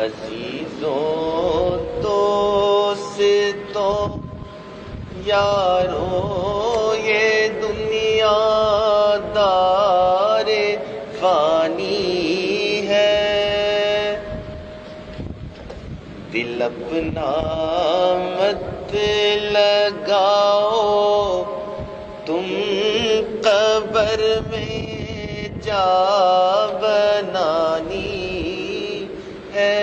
عزیزوں دوستوں یاروں یہ دنیا دار فانی ہے، دل اپنا مت لگاؤ تم قبر میں جا بنانی ہے،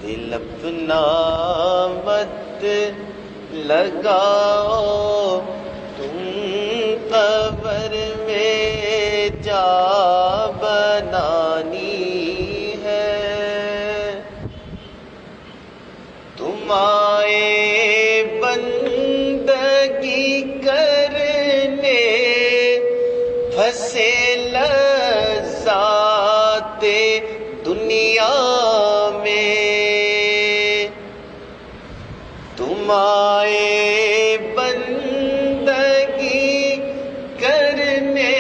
دل اپنا مت لگاؤ تم قبر میں جا بنانی ہے، تم آئے بندگی کرنے پھنسے لذات دنیا میں، تم آئے بندگی کرنے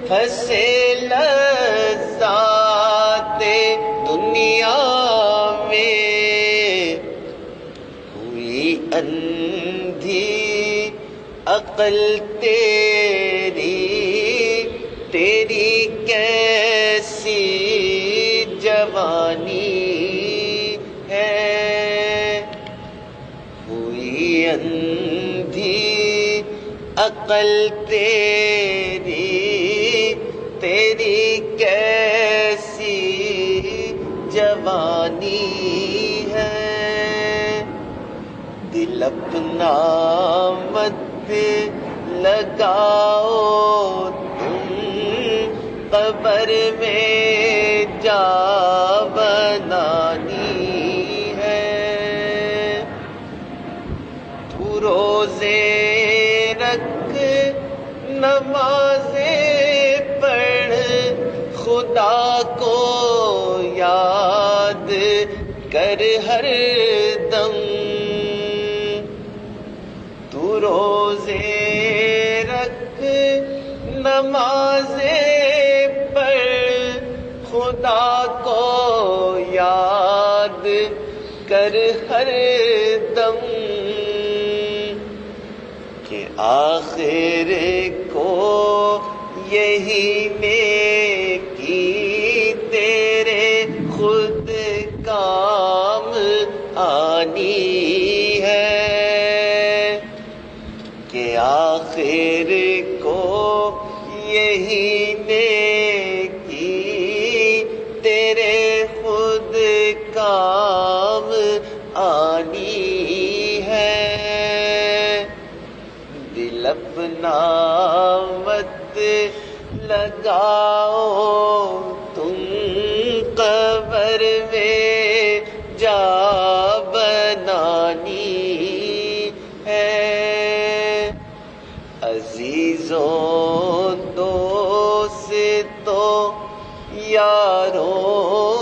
پھنسے لذات دنیا میں، ہوئی اندھی عقل تیری کیسی جوانی ہے، ہوئی اندھی عقل تیری کیسی جوانی ہے، دل اپنا مت لگاؤ تم قبر میں جا بنانی ہے، تو روزے رکھ نمازیں پڑھ خدا کو یاد کر ہر دم، تو روزے رکھ نمازیں پڑھ خدا کو یاد کر ہر دم، کہ آخر کو یہی نیکی تیرے خود کام آنی ہے، کہ آخر کو یہی نیکی تیرے خود کام آنی ہے، دل اپنا مت لگاؤ تم قبر میں جا بنانی ہے، عزیزوں دوستوں یاروں